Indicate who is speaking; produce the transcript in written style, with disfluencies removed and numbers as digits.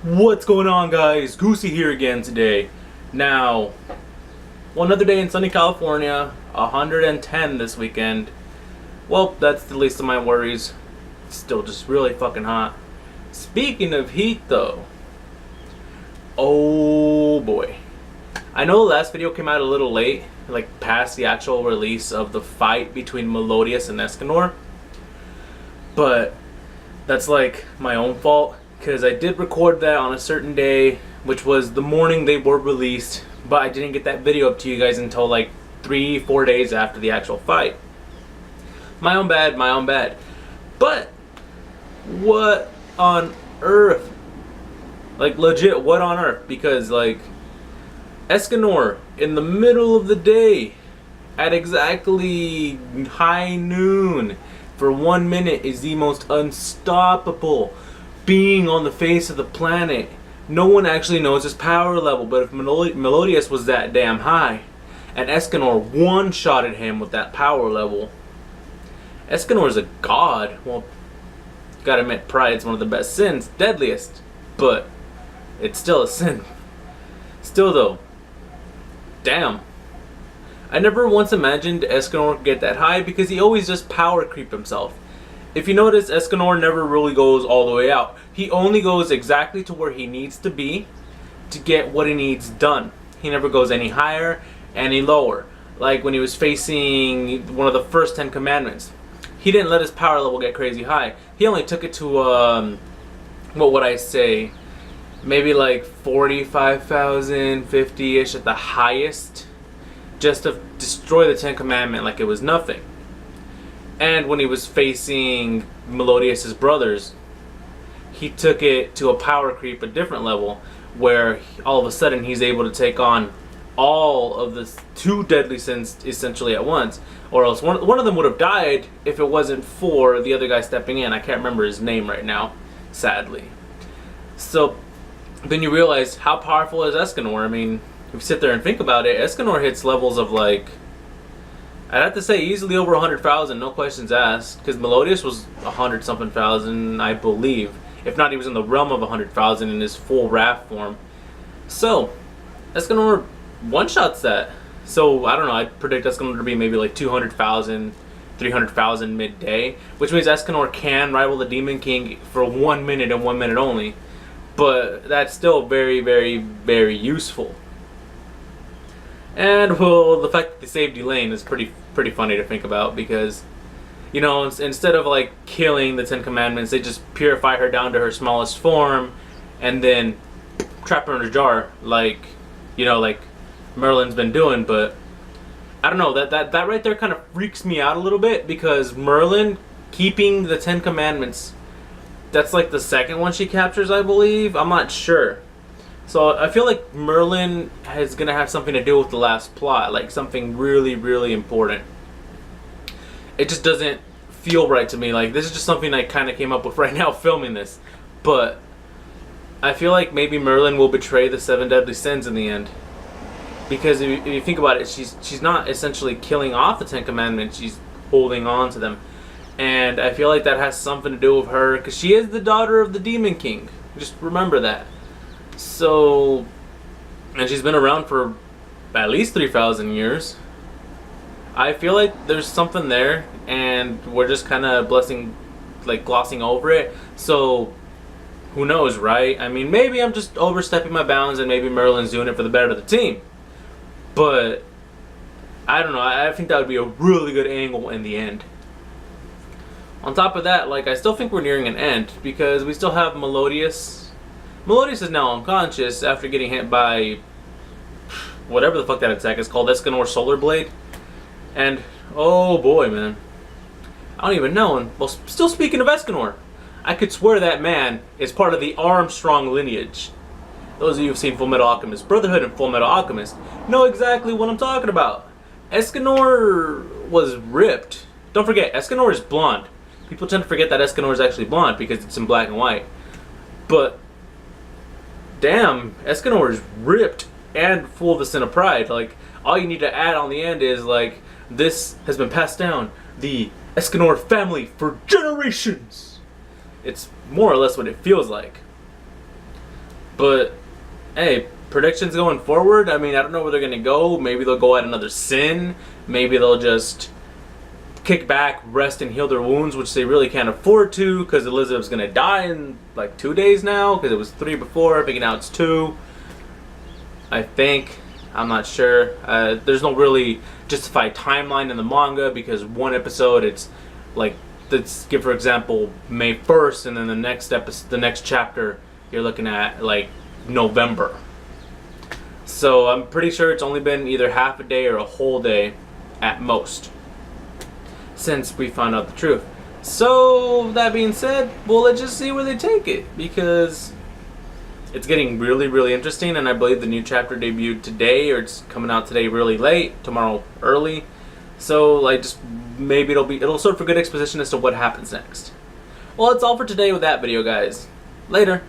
Speaker 1: What's going on, guys? Goosey here again today. Now, another day in sunny California, 110 this weekend. Well, that's the least of my worries. It's still just really fucking hot. Speaking of heat though, oh boy. I know the last video came out a little late, like past the actual release of the fight between Meliodas and Escanor. But that's like my own fault, because I did record that on a certain day, which was the morning they were released, but I didn't get that video up to you guys until like 3-4 days after the actual fight. My own bad, my own bad. But what on earth? Like legit, what on earth? Because like Escanor in the middle of the day at exactly high noon for 1 minute is the most unstoppable being on the face of the planet. No one actually knows his power level, but if Meliodas was that damn high and Escanor one-shotted him with that power level, Escanor is a god. Well, gotta admit, pride's one of the best sins, deadliest, but it's still a sin. Still though, damn. I never once imagined Escanor could get that high, because he always just power creep himself. If you notice, Escanor never really goes all the way out. He only goes exactly to where he needs to be to get what he needs done. He never goes any higher, any lower. Like when he was facing one of the first 10 commandments, he didn't let his power level get crazy high. He only took it to, what would I say, maybe like 45,000, 50-ish at the highest, just to destroy the 10 commandment like it was nothing. And when he was facing Meliodas' brothers, he took it to a power creep, a different level, where all of a sudden he's able to take on all of the 2 deadly sins essentially at once, or else one of them would have died if it wasn't for the other guy stepping in. I can't remember his name right now, sadly. So then you realize how powerful is Escanor. I mean, if you sit there and think about it, Escanor hits levels of like, I'd have to say easily over 100,000, no questions asked, because Meliodas was 100 something thousand, I believe. If not, he was in the realm of 100,000 in his full Wrath form. So Escanor one-shots that. So I don't know, I'd predict Escanor to be maybe like 200,000, 300,000 midday, which means Escanor can rival the Demon King for 1 minute and 1 minute only. But that's still very, very, very useful. And well, the fact that they saved Elaine is pretty funny to think about, because, you know, instead of like killing the 10 commandments, they just purify her down to her smallest form and then trap her in a jar, like, you know, like Merlin's been doing. But I don't know, that right there kind of freaks me out a little bit, because Merlin keeping the 10 commandments, that's like the second one she captures, I believe. I'm not sure. So I feel like Merlin is going to have something to do with the last plot, like something really, really important. It just doesn't feel right to me. Like, this is just something I kind of came up with right now filming this. But I feel like maybe Merlin will betray the 7 deadly sins in the end. Because if you think about it, she's not essentially killing off the 10 commandments, she's holding on to them. And I feel like that has something to do with her, because she is the daughter of the Demon King. Just remember that. So, and she's been around for at least 3,000 years. I feel like there's something there, and we're just kind of glossing over it. So, who knows, right? I mean, maybe I'm just overstepping my bounds, and maybe Merlin's doing it for the better of the team. But I don't know. I think that would be a really good angle in the end. On top of that, like, I still think we're nearing an end, because we still have Meliodas. Meliodas is now unconscious after getting hit by whatever the fuck that attack is called, Escanor's Solar Blade. And oh boy, man, I don't even know. And well, still speaking of Escanor, I could swear that man is part of the Armstrong lineage. Those of you who've seen Full Metal Alchemist Brotherhood and Full Metal Alchemist know exactly what I'm talking about. Escanor was ripped. Don't forget, Escanor is blonde. People tend to forget that Escanor is actually blonde because it's in black and white. But damn, Escanor is ripped and full of the sin of pride. Like, all you need to add on the end is like, this has been passed down the Escanor family for generations. It's more or less what it feels like. But hey, predictions going forward. I mean, I don't know where they're gonna go. Maybe they'll go at another sin. Maybe they'll just kick back, rest, and heal their wounds, which they really can't afford to because Elizabeth's gonna die in like 2 days now because it was 3 before. I think now it's 2. I think. I'm not sure. There's no really justified timeline in the manga because one episode it's like, let's give for example May 1st, and then the next chapter you're looking at like November. So I'm pretty sure it's only been either half a day or a whole day at most since we found out the truth. So that being said, well, let's just see where they take it because it's getting really, really interesting, and I believe the new chapter debuted today, or it's coming out today really late, tomorrow early. So like, just maybe it'll serve for good exposition as to what happens next. Well, that's all for today with that video, guys. Later.